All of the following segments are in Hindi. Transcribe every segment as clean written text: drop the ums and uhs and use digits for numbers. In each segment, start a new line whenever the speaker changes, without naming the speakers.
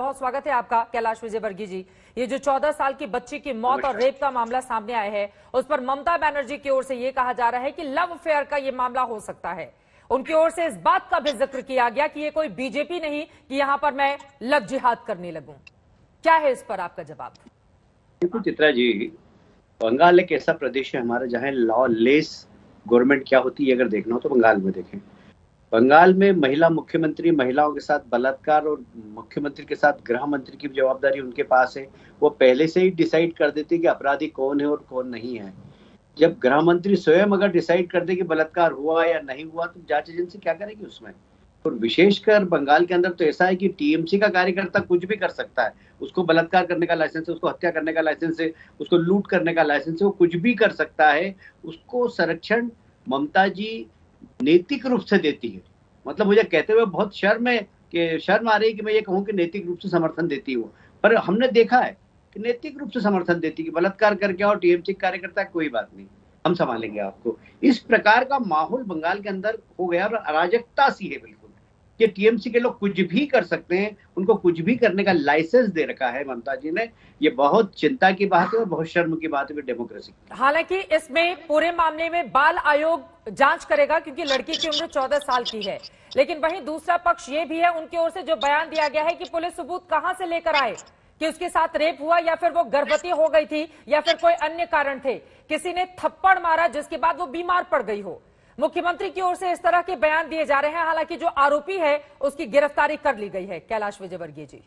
बहुत स्वागत है आपका कैलाश विजयवर्गीय जी। ये जो 14 साल की बच्ची की मौत और रेप का मामला सामने आया है, उस पर ममता बनर्जी की ओर से ये कहा जा रहा है कि लव अफेयर का ये मामला हो सकता है। उनकी ओर से इस बात का भी जिक्र किया गया कि ये कोई बीजेपी नहीं कि यहां पर मैं लव जिहाद करने लगूं। क्या है इस पर आपका जवाब?
देखो चित्रा जी, बंगाल एक ऐसा प्रदेश है हमारा जहाँ लॉ लेस गवर्नमेंट क्या होती है अगर देखना हो तो बंगाल में देखें। बंगाल में महिला मुख्यमंत्री, महिलाओं के साथ बलात्कार और मुख्यमंत्री के साथ गृह मंत्री की जवाबदारी उनके पास है। वो पहले से ही डिसाइड कर देती है कि अपराधी कौन है और कौन नहीं है। जब गृह मंत्री स्वयं अगर डिसाइड कर दे कि बलात्कार हुआ या नहीं हुआ तो जांच एजेंसी क्या करेगी उसमें? और विशेषकर बंगाल के अंदर तो ऐसा है कि टीएमसी का कार्यकर्ता कुछ भी कर सकता है। उसको बलात्कार करने का लाइसेंस है, उसको हत्या करने का लाइसेंस है, उसको लूट करने का लाइसेंस है, वो कुछ भी कर सकता है। उसको संरक्षण ममता जी नैतिक रूप से देती है। मतलब मुझे कहते हुए बहुत शर्म आ रही है कि मैं ये कहूँ कि नैतिक रूप से समर्थन देती हूँ, पर हमने देखा है कि नैतिक रूप से समर्थन देती है कि बलात्कार करके और टीएमसी कार्यकर्ता कोई बात नहीं, हम संभालेंगे आपको। इस प्रकार का माहौल बंगाल के अंदर हो गया और अराजकता सी है बिल्कुल कि टीएमसी के लोग कुछ भी कर सकते हैं, उनको कुछ भी करने का लाइसेंस दे रखा है ममता जी ने। ये बहुत चिंता की बात है और बहुत शर्म की बात है डेमोक्रेसी की।
हालांकि इसमें पूरे मामले में बाल आयोग जांच करेगा क्योंकि लड़की की उम्र 14 साल की है, लेकिन वहीं दूसरा पक्ष ये भी है, उनकी ओर से जो बयान दिया गया है कि पुलिस सबूत कहां से लेकर आए कि उसके साथ रेप हुआ या फिर वो गर्भवती हो गई थी या फिर कोई अन्य कारण थे, किसी ने थप्पड़ मारा जिसके बाद वो बीमार पड़ गई हो। मुख्यमंत्री की ओर से इस तरह के बयान दिए जा रहे हैं। हालांकि जो आरोपी है उसकी गिरफ्तारी कर ली गई है। कैलाश विजयवर्गीय जी,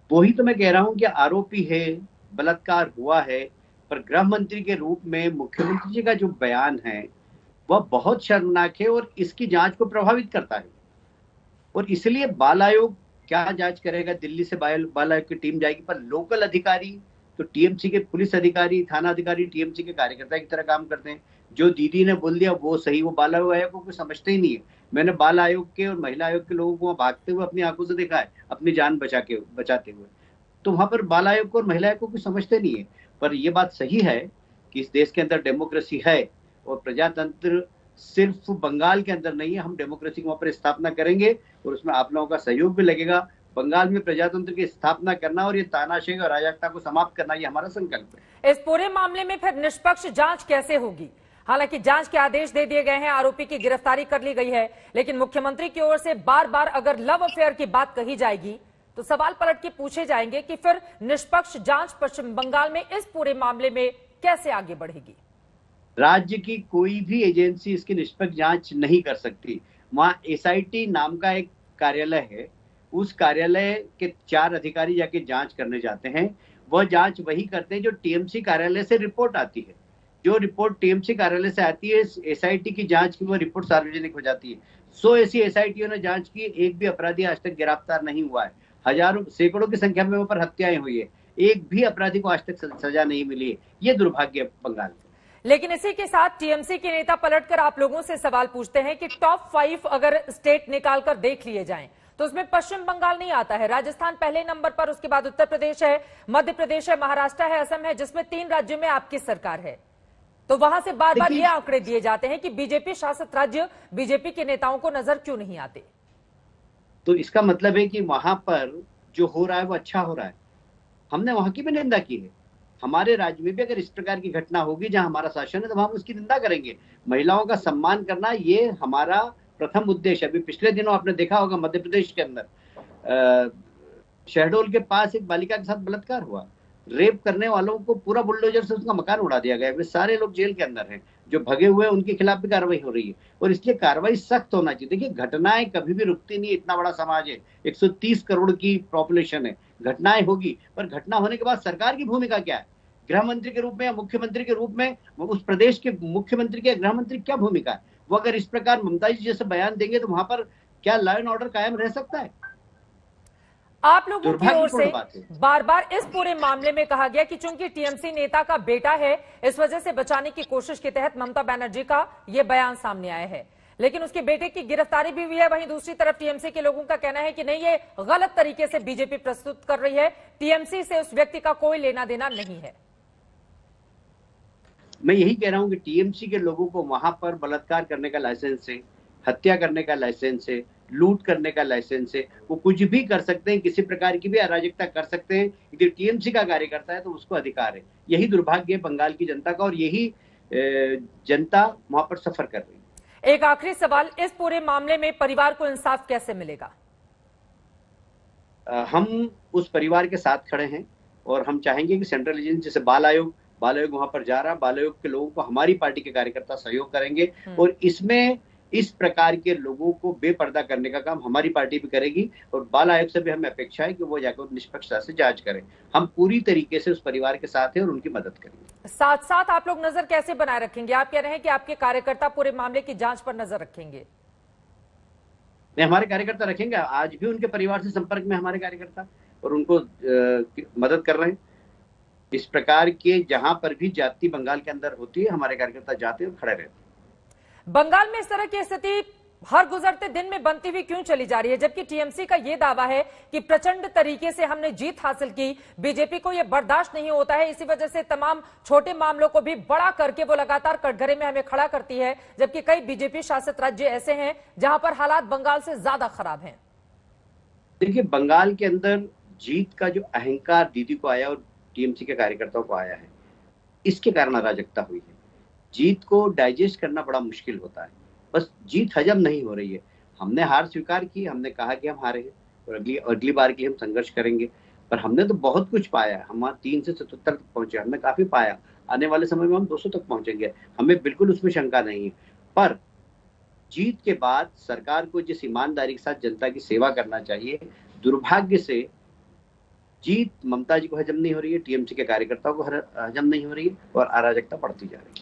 वही तो मैं कह रहा हूं कि आरोपी है, बलात्कार हुआ है, पर गृह मंत्री के रूप में मुख्यमंत्री जी का जो बयान है वह बहुत शर्मनाक है और इसकी जांच को प्रभावित करता है। और इसलिए बाल आयोग क्या जांच करेगा, दिल्ली से बाल आयोग की टीम जाएगी, पर लोकल अधिकारी तो टीएमसी के पुलिस अधिकारी, थाना अधिकारी टीएमसी के कार्यकर्ता की तरह काम करते हैं। जो दीदी ने बोल दिया वो सही, वो बाल आयोग को कोई समझते ही नहीं है। मैंने बाल आयोग के और महिला आयोग के लोगों को वहां भागते हुए अपनी आंखों से देखा है, अपनी जान बचाते हुए। तो वहां पर बाल आयोग को और महिला आयोग को कोई समझते नहीं है। पर यह बात सही है कि इस देश के अंदर डेमोक्रेसी है और प्रजातंत्र सिर्फ बंगाल के अंदर नहीं है। हम डेमोक्रेसी की वहां पर स्थापना करेंगे और उसमें आप लोगों का सहयोग भी लगेगा। बंगाल में प्रजातंत्र की स्थापना करना और ये तानाशाही और अराजकता को समाप्त करना, ये हमारा संकल्प है।
इस पूरे मामले में फिर निष्पक्ष जांच कैसे होगी? हालांकि जांच के आदेश दे दिए गए हैं, आरोपी की गिरफ्तारी कर ली गई है, लेकिन मुख्यमंत्री की ओर से बार बार अगर लव अफेयर की बात कही जाएगी तो सवाल पलट के पूछे जाएंगे कि फिर निष्पक्ष जांच पश्चिम बंगाल में इस पूरे मामले में कैसे आगे बढ़ेगी?
राज्य की कोई भी एजेंसी इसकी निष्पक्ष जांच नहीं कर सकती। वहां एसआईटी नाम का एक कार्यालय है, उस कार्यालय के 4 अधिकारी जाके जांच करने जाते हैं। वह जांच वही करते हैं जो टीएमसी कार्यालय से रिपोर्ट आती है। जो रिपोर्ट टीएमसी कार्यालय से आती है, एसआईटी की जांच की वो रिपोर्ट सार्वजनिक हो जाती है। 100 ऐसी एसआईटीओ ने जांच की, एक भी अपराधी आज तक गिरफ्तार नहीं हुआ है। हजारों सैकड़ों की संख्या में वहां पर हत्याएं हुई है, एक भी अपराधी को आज तक सजा नहीं मिली है। ये दुर्भाग्य है बंगाल का।
लेकिन इसी के साथ टीएमसी के नेता पलटकर आप लोगों से सवाल पूछते हैं कि टॉप 5 अगर स्टेट निकालकर देख लिए जाएं तो उसमें पश्चिम बंगाल नहीं आता है। राजस्थान पहले नंबर पर, उसके बाद उत्तर प्रदेश है, मध्य प्रदेश है, महाराष्ट्र है, असम है, जिसमें 3 राज्यों में आपकी सरकार है। तो वहां से बार बार ये आंकड़े दिए जाते हैं कि बीजेपी शासित राज्य, बीजेपी के नेताओं को नजर क्यों नहीं आते?
तो इसका मतलब है कि वहां पर जो हो रहा है वो अच्छा हो रहा है। हमने वहां की भी निंदा की है। हमारे राज्य में भी अगर इस प्रकार की घटना होगी जहां हमारा शासन है तो हम उसकी निंदा करेंगे। महिलाओं का सम्मान करना ये हमारा प्रथम उद्देश्य। अभी पिछले दिनों आपने देखा होगा मध्य प्रदेश के अंदर शहडोल के पास एक बालिका के साथ बलात्कार हुआ। रेप करने वालों को पूरा बुलडोजर से उसका मकान उड़ा दिया गया। वे सारे लोग जेल के अंदर हैं, जो भगे हुए उनके खिलाफ भी कार्रवाई हो रही है और इसलिए कार्रवाई सख्त होना चाहिए। देखिए, घटनाएं कभी भी रुकती नहीं। इतना बड़ा समाज है, 130 करोड़ की पॉपुलेशन है, घटनाएं होगी, पर घटना होने के बाद सरकार की भूमिका क्या है? गृह मंत्री के रूप में या मुख्यमंत्री के रूप में उस प्रदेश के मुख्यमंत्री के, गृह मंत्री क्या भूमिका है? वो अगर इस प्रकार ममता जी जैसे बयान देंगे तो वहां पर क्या लॉ एंड ऑर्डर कायम रह सकता है?
आप लोगों की ओर से बार बार इस पूरे मामले में कहा गया कि चूंकि टीएमसी नेता का बेटा है, इस वजह से बचाने की कोशिश के तहत ममता बनर्जी का यह बयान सामने आया है, लेकिन उसके बेटे की गिरफ्तारी भी हुई है। वहीं दूसरी तरफ टीएमसी के लोगों का कहना है कि नहीं, ये गलत तरीके से बीजेपी प्रस्तुत कर रही है, टीएमसी से उस व्यक्ति का कोई लेना देना नहीं है।
मैं यही कह रहा हूं कि टीएमसी के लोगों को वहां पर बलात्कार करने का लाइसेंस है, हत्या करने का लाइसेंस है, लूट करने का लाइसेंस है, वो कुछ भी कर सकते हैं, किसी प्रकार की भी अराजकता कर सकते हैं। यदि टीएमसी का कार्यकर्ता है तो उसको अधिकार है। यही दुर्भाग्य है बंगाल की जनता का, और यही जनता वहां पर सफर कर रही है।
एक आखिरी सवाल, इस पूरे मामले में परिवार को इंसाफ कैसे मिलेगा?
हम उस परिवार के साथ खड़े हैं और हम चाहेंगे कि सेंट्रल एजेंसी जैसे बाल आयोग वहां पर जा रहा, बाल आयोग के लोगों को हमारी पार्टी के कार्यकर्ता सहयोग करेंगे, और इसमें इस प्रकार के लोगों को बेपर्दा करने का काम हमारी पार्टी भी करेगी। और बाल आयोग से भी हमें अपेक्षा है कि वो जाकर निष्पक्षता से जांच करें। हम पूरी तरीके से उस परिवार के साथ हैं और उनकी मदद करेंगे।
साथ साथ आप लोग नजर कैसे बनाए रखेंगे? आप कह रहे हैं कि आपके कार्यकर्ता पूरे मामले की जांच पर नजर रखेंगे।
नहीं, हमारे कार्यकर्ता रखेंगे। आज भी उनके परिवार से संपर्क में हमारे कार्यकर्ता, और उनको मदद कर रहे हैं। इस प्रकार के जहां पर भी जाति बंगाल के अंदर होती है, हमारे कार्यकर्ता जाते हैं और खड़े रहते हैं।
बंगाल में इस तरह की स्थिति हर गुजरते दिन में बनती हुई क्यों चली जा रही है, जबकि टीएमसी का यह दावा है कि प्रचंड तरीके से हमने जीत हासिल की, बीजेपी को यह बर्दाश्त नहीं होता है, इसी वजह से तमाम छोटे मामलों को भी बड़ा करके वो लगातार कटघरे में हमें खड़ा करती है, जबकि कई बीजेपी शासित राज्य ऐसे हैं जहां पर हालात बंगाल से ज्यादा खराब हैं।
देखिए, बंगाल के अंदर जीत का जो अहंकार दीदी को आया और टीएमसी के कार्यकर्ताओं को आया है, इसके कारण अराजकता हुई है। जीत को डाइजेस्ट करना बड़ा मुश्किल होता है, बस जीत हजम नहीं हो रही है। हमने हार स्वीकार की, हमने कहा कि हम हारे हैं और अगली बार के लिए हम संघर्ष करेंगे। पर हमने तो बहुत कुछ पाया है, हम 3 से 77 तक पहुंचे, हमने काफी पाया। आने वाले समय में हम 200 तक पहुंचेंगे, हमें बिल्कुल उसमें शंका नहीं है। पर जीत के बाद सरकार को जिस ईमानदारी के साथ जनता की सेवा करना चाहिए, दुर्भाग्य से जीत ममता जी को हजम नहीं हो रही है, टीएमसी के कार्यकर्ताओं को हजम नहीं हो रही है, और अराजकता बढ़ती जा रही है।